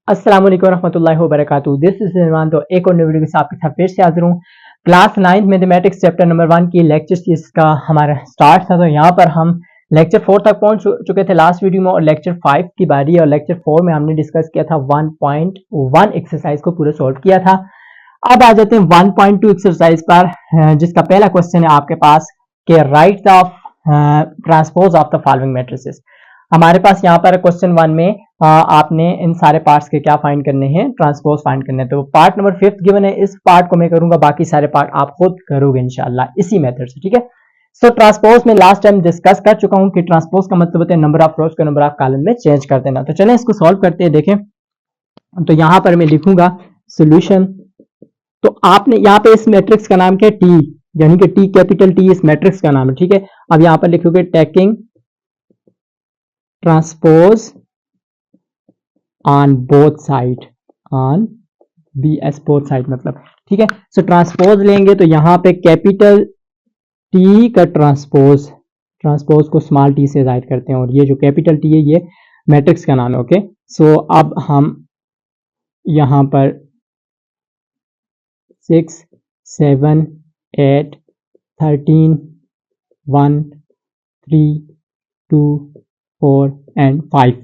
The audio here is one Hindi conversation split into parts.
अस्सलाम वालेकुम रहमतुल्लाहि व बरकातुहू। This is इरमान। तो एक और नई वीडियो के साथ आपके साथ फिर से हाजिर हूँ। क्लास 9 मैथमेटिक्स चैप्टर नंबर 1 की लेक्चर सीरीज का हमारा स्टार्ट था। तो यहाँ पर हम लेक्चर 4 तक पहुंच चुके थे लास्ट वीडियो में, और लेक्चर 5 की बारी है। और लेक्चर 4 में हमने डिस्कस किया था 1.1 एक्सरसाइज को पूरा सॉल्व किया था। अब आ जाते हैं 1.2 एक्सरसाइज पर, जिसका पहला क्वेश्चन है आपके पास कि right the transpose of the following matrices. हमारे पास यहाँ पर क्वेश्चन 1 में आपने इन सारे पार्ट्स के क्या फाइंड करने हैं, ट्रांसपोज फाइंड करने हैं। तो पार्ट नंबर 5 गिवन है, इस पार्ट को मैं करूंगा, बाकी सारे पार्ट आप खुद करोगे इंशाल्लाह इसी मेथड से, ठीक है। सो ट्रांसपोज में लास्ट टाइम डिस्कस कर चुका हूं कि ट्रांसपोज का मतलब होता है नंबर ऑफ रोज को नंबर ऑफ कॉलम में चेंज कर देना। तो चलें इसको सॉल्व करते हैं। देखें, तो यहां पर मैं लिखूंगा सोल्यूशन। तो आपने यहाँ पे इस मैट्रिक्स का नाम क्या है, टी, यानी कि टी कैपिटल टी इस मैट्रिक्स का नाम है, ठीक है। अब यहां पर लिखोगे taking transpose on both side, on BS both side मतलब, ठीक है। सो ट्रांसपोज लेंगे तो यहां पे कैपिटल टी का ट्रांसपोज को स्मॉल टी से जाहिर करते हैं, और ये जो कैपिटल टी है ये मैट्रिक्स का नाम है, ओके। सो अब हम यहां पर 6, 7, 8, 13, 1, 3, 2, 4 एंड 5,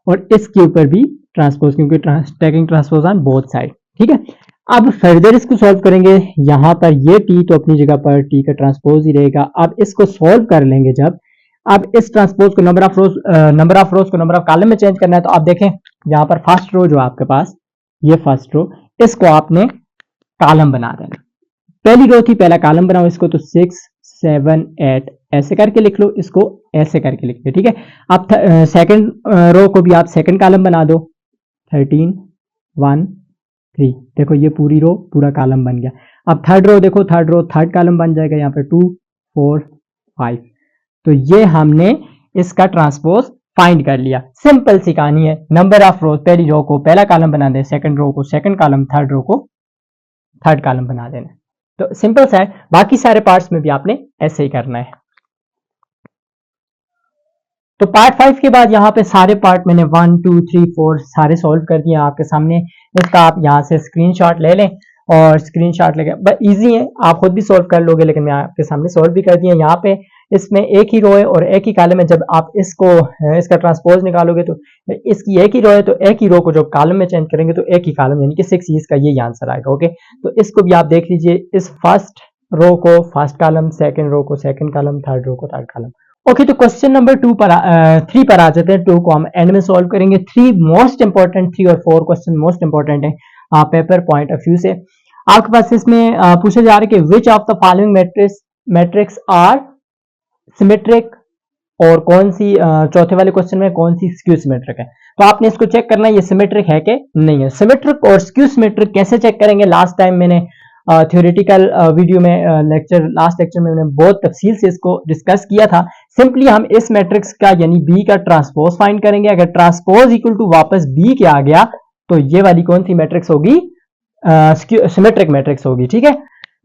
और इसके ऊपर भी ट्रांसपोज, क्योंकि taking transpose on both side, ठीक है। अब फर्दर इसको सॉल्व करेंगे। यहां पर ये टी तो अपनी जगह पर टी का ट्रांसपोज ही रहेगा। अब इसको सॉल्व कर लेंगे जब, अब इस ट्रांसपोज को नंबर ऑफ रोज को नंबर ऑफ कॉलम में चेंज करना है। तो आप देखें यहां पर फर्स्ट रो जो आपके पास, ये फर्स्ट रो, इसको आपने कॉलम बना देना। पहली रो थी, पहला कॉलम बनाओ इसको, तो 6, 7, 8 ऐसे करके लिख लो, इसको ऐसे करके लिख लो, ठीक है। अब सेकंड रो को भी आप सेकंड कॉलम बना दो, 13, 1, 3, देखो ये पूरी रो पूरा कॉलम बन गया। अब थर्ड रो देखो, थर्ड कॉलम बन जाएगा, यहाँ पे 2, 4, 5। तो ये हमने इसका ट्रांसपोज फाइंड कर लिया। सिंपल सी कहानी है। नंबर ऑफ रोज, पहली रो को पहला कॉलम बना दे, सेकंड रो को सेकंड कॉलम, थर्ड रो को थर्ड कॉलम बना देना। तो सिंपल सा है। बाकी सारे पार्ट्स में भी आपने ऐसे ही करना है। तो पार्ट 5 के बाद यहाँ पे सारे पार्ट मैंने 1, 2, 3, 4 सारे सॉल्व कर दिए आपके सामने। इसका आप यहाँ से स्क्रीनशॉट ले लें, और स्क्रीनशॉट लेके बस इजी है, आप खुद भी सॉल्व कर लोगे, लेकिन मैं आपके सामने सॉल्व भी कर दिया। यहाँ पे इसमें एक ही रो है और एक ही कॉलम है। जब आप इसका ट्रांसपोज निकालोगे तो इसकी एक ही रो है, तो एक ही रो को जब कॉलम में चेंज करेंगे तो एक ही कॉलम, यानी कि 6 इसका ये आंसर आएगा, ओके। तो इसको भी आप देख लीजिए, इस फर्स्ट रो को फर्स्ट कॉलम, सेकंड रो को सेकंड कॉलम, थर्ड रो को थर्ड कॉलम, ओके। तो क्वेश्चन नंबर 3 पर आ जाते हैं। 2 को हम एंड में सॉल्व करेंगे। 3 मोस्ट इंपॉर्टेंट, 3 और 4 क्वेश्चन मोस्ट इंपॉर्टेंट है पेपर पॉइंट ऑफ व्यू से। आपके पास इसमें पूछा जा रहा है कि which of the following matrix are symmetric, और कौन सी चौथे वाले क्वेश्चन में कौन सी स्क्यू सिमेट्रिक है। तो आपने इसको चेक करना है ये सिमेट्रिक है कि नहीं है। सिमेट्रिक और स्क्यू सिमेट्रिक कैसे चेक करेंगे, लास्ट टाइम मैंने थ्योरेटिकल वीडियो में लास्ट लेक्चर में मैंने बहुत तफसील से इसको डिस्कस किया था। सिंपली हम इस मैट्रिक्स का यानी बी का ट्रांसपोज फाइंड करेंगे। अगर ट्रांसपोज इक्वल टू वापस बी के आ गया तो ये वाली कौन सी मैट्रिक्स होगी, सिमेट्रिक मैट्रिक्स होगी, ठीक है।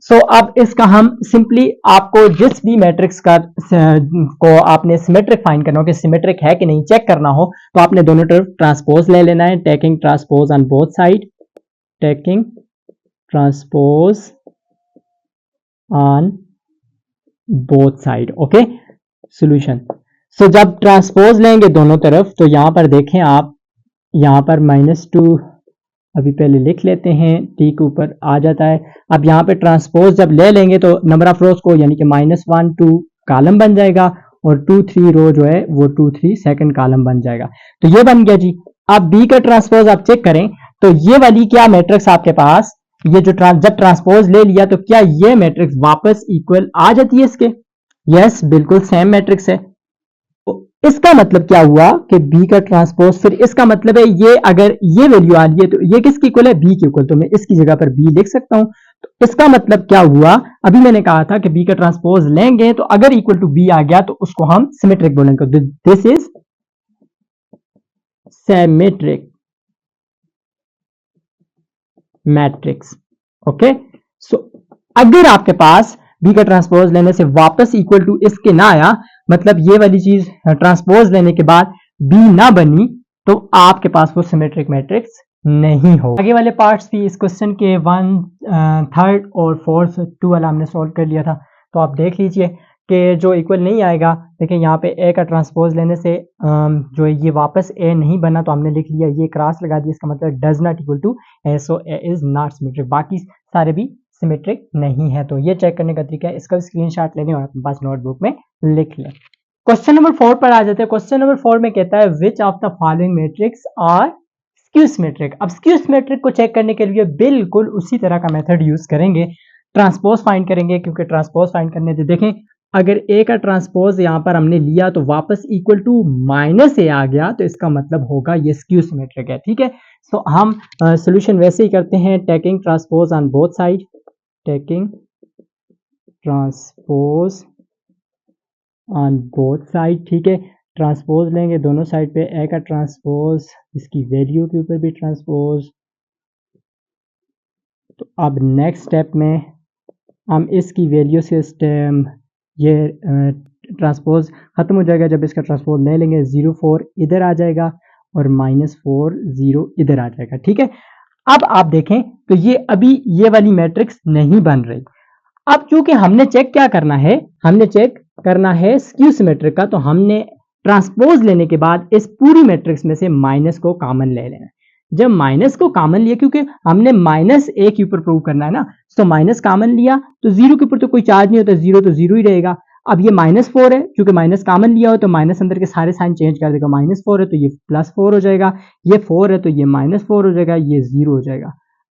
सो अब इसका हम सिंपली, आपको जिस भी मैट्रिक्स का को आपने सिमेट्रिक फाइंड करना हो कि सिमेट्रिक है कि नहीं चेक करना हो, तो आपने दोनों तरफ ट्रांसपोज ले लेना है। Taking transpose on both side, taking transpose on both side, okay. Solution, so जब ट्रांसपोज लेंगे दोनों तरफ, तो यहां पर देखें आप, यहां पर -2 अभी पहले लिख लेते हैं, टी के ऊपर आ जाता है। अब यहाँ पे ट्रांसपोज जब ले लेंगे तो नंबर ऑफ रोज को यानी कि -1, 2 कॉलम बन जाएगा, और 2, 3 रो जो है वो 2, 3 सेकंड कॉलम बन जाएगा। तो ये बन गया जी। अब बी का ट्रांसपोज आप चेक करें तो ये वाली क्या मैट्रिक्स आपके पास, ये जो जब ट्रांसपोज ले लिया तो क्या ये मैट्रिक्स वापस इक्वल आ जाती है इसके? यस, बिल्कुल सेम मैट्रिक्स है। तो इसका मतलब क्या हुआ कि बी का ट्रांसपोज, फिर इसका मतलब है ये अगर ये वैल्यू आ रही है तो ये किसकी इक्वल है, बी की इक्वल। तो मैं इसकी जगह पर बी लिख सकता हूं। तो इसका मतलब क्या हुआ, अभी मैंने कहा था कि बी का ट्रांसपोज लेंगे तो अगर इक्वल टू बी आ गया तो उसको हम सिमेट्रिक बोलेंगे। This is symmetric matrix, okay. So अगर आपके पास बी का ट्रांसपोज लेने से वापस इक्वल टू इसके ना आया, मतलब ये वाली चीज ट्रांसपोज लेने के बाद बी ना बनी, तो आपके पास वो सिमेट्रिक मैट्रिक्स नहीं हो। आगे वाले पार्ट्स भी इस क्वेश्चन के 1/3 और 4/2 वाला हमने सॉल्व कर लिया था, तो आप देख लीजिए कि जो इक्वल नहीं आएगा, देखिए यहाँ पे ए का ट्रांसपोज लेने से जो ये वापस ए नहीं बना, तो हमने लिख लिया, ये क्रॉस लगा दिया, इसका मतलब does not equal to A, so A is not symmetric. बाकी सारे भी सिमेट्रिक नहीं है, तो ये चेक करने का तरीका है, इसका स्क्रीनशॉट ले लें और अपने पास नोटबुक में लिख लें। क्वेश्चन नंबर 4 पर आ जाते हैं। क्वेश्चन नंबर 4 में कहता है which of the following matrix are skew symmetric. अब स्क्यू सिमेट्रिक को चेक करने के लिए बिल्कुल उसी तरह का मेथड यूज करेंगे, ट्रांसपोज फाइंड करेंगे, क्योंकि ट्रांसपोज फाइंड करने से देखें अगर ए का ट्रांसपोज यहां पर हमने लिया तो वापस इक्वल टू माइनस ए आ गया, तो इसका मतलब होगा ये स्क्यू सिमेट्रिक है। ठीक है, सो हम सोल्यूशन वैसे ही करते हैं, taking transpose on both side, taking transpose on both side. ठीक है, ट्रांसपोज लेंगे दोनों साइड पे, ए का ट्रांसपोज इसकी वैल्यू के ऊपर भी ट्रांसपोज। तो अब नेक्स्ट स्टेप में हम इसकी वैल्यू से ये ट्रांसपोज खत्म हो जाएगा, जब इसका ट्रांसपोज ले लेंगे 0 4 इधर आ जाएगा और -4 0 इधर आ जाएगा। ठीक है, अब आप देखें तो ये अभी ये वाली मैट्रिक्स नहीं बन रही। अब चूंकि हमने चेक क्या करना है, हमने चेक करना है स्क्यू सिमेट्रिक का, तो हमने ट्रांसपोज लेने के बाद इस पूरी मैट्रिक्स में से माइनस को कॉमन ले लेना। जब माइनस को कॉमन लिया, क्योंकि हमने -a के ऊपर प्रूव करना है ना, तो माइनस कॉमन लिया तो 0 के ऊपर तो कोई चार्ज नहीं होता, 0 तो 0 ही रहेगा। अब ये -4 है, क्योंकि माइनस कॉमन लिया हो तो माइनस अंदर के सारे साइन चेंज कर देगा, -4 है तो ये +4 हो जाएगा, ये 4 है तो ये -4 हो जाएगा, ये 0 हो जाएगा।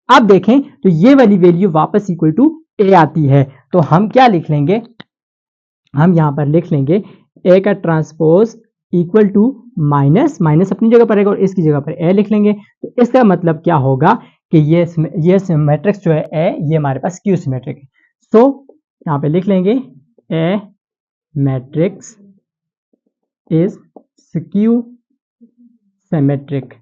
अब देखें तो ये वाली वैल्यू वापस इक्वल टू a आती है, तो हम क्या लिख लेंगे, हम यहां पर लिख लेंगे a का ट्रांसपोज इक्वल टू माइनस अपनी जगह पर रहेगा और इसकी जगह पर a लिख लेंगे। तो इसका मतलब क्या होगा कि ये मैट्रिक्स जो है a, ये हमारे पास स्क्यू सिमेट्रिक है। सो यहां पे लिख लेंगे a matrix is skew symmetric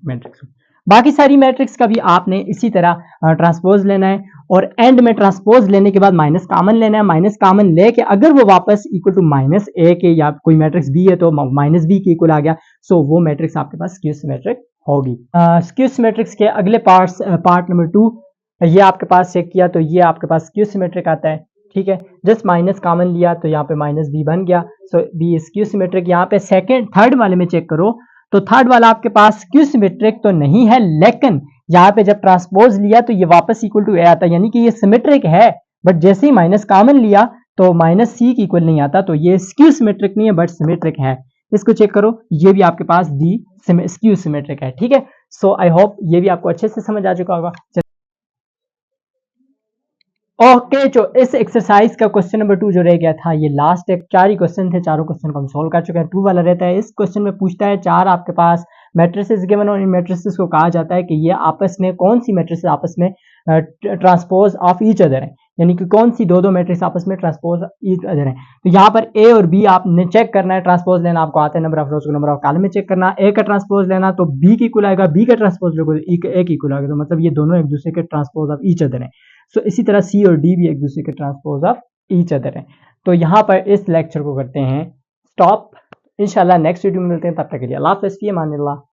matrix. बाकी सारी मैट्रिक्स का भी आपने इसी तरह ट्रांसपोज लेना है और एंड में ट्रांसपोज लेने के बाद माइनस कॉमन लेना है, माइनस कॉमन लेके अगर वो वापस इक्वल टू -a के या कोई मैट्रिक्स b है तो -b के इक्वल आ गया, सो वो मैट्रिक्स आपके पास स्क्यू सिमेट्रिक होगी। स्क्यू सिमेट्रिक्स के अगले पार्ट नंबर 2, ये आपके पास चेक किया तो ये आपके पास स्क्यू सिमेट्रिक आता है। ठीक है, जस्ट माइनस कॉमन लिया तो यहाँ पे -b बन गया, सो b स्क्यू सिमेट्रिक। यहाँ पे थर्ड वाले में चेक करो तो थर्ड वाला आपके पास स्क्यू सिमेट्रिक तो नहीं है, लेकिन यहाँ पे जब ट्रांसपोज लिया तो ये वापस इक्वल टू ए आता है, यानी कि ये सिमेट्रिक है, बट जैसे ही माइनस कॉमन लिया तो -c की इक्वल नहीं आता, तो ये स्क्यू सिमेट्रिक नहीं है बट सिमेट्रिक है। इसको चेक करो, ये भी आपके पास डी स्क्यू सिमेट्रिक है। ठीक है, सो आई होप ये भी आपको अच्छे से समझ आ चुका होगा। ओके, जो इस एक्सरसाइज का क्वेश्चन नंबर 2 जो रह गया था, ये लास्ट एक 4 ही क्वेश्चन थे, चारों क्वेश्चन को हम सोल्व कर चुके हैं। 2 वाला रहता है, इस क्वेश्चन में पूछता है 4 आपके पास मैट्रिसेस गिवन और इन मैट्रिसेस को कहा जाता है कि ये आपस में कौन सी मैट्रिसेस आपस में ट्रांसपोज ऑफ ईच अदर है, यानी कि कौन सी दो मैट्रिक्स आपस में ट्रांसपोज ईच अदर है। तो यहाँ पर ए और बी आपने चेक करना है, ट्रांसपोज लेना आपको आता है, नंबर ऑफ रोज को नंबर ऑफ कॉलम में चेक करना। ए का ट्रांसपोज लेना तो बी की इक्वल आएगा, बी का ट्रांसपोज लोगे ए की इक्वल आएगा, तो मतलब ये दोनों एक दूसरे के ट्रांसपोज ऑफ ईच अदर है। सो इसी तरह सी और डी भी एक दूसरे के ट्रांसपोज ऑफ ईच अदर है। तो यहाँ पर इस लेक्चर को करते हैं स्टॉप, इंशाल्लाह नेक्स्ट वीडियो में मिलते हैं, तब तक के लिए अल्लाह हाफ़िज़, फ़ी अमानिल्लाह।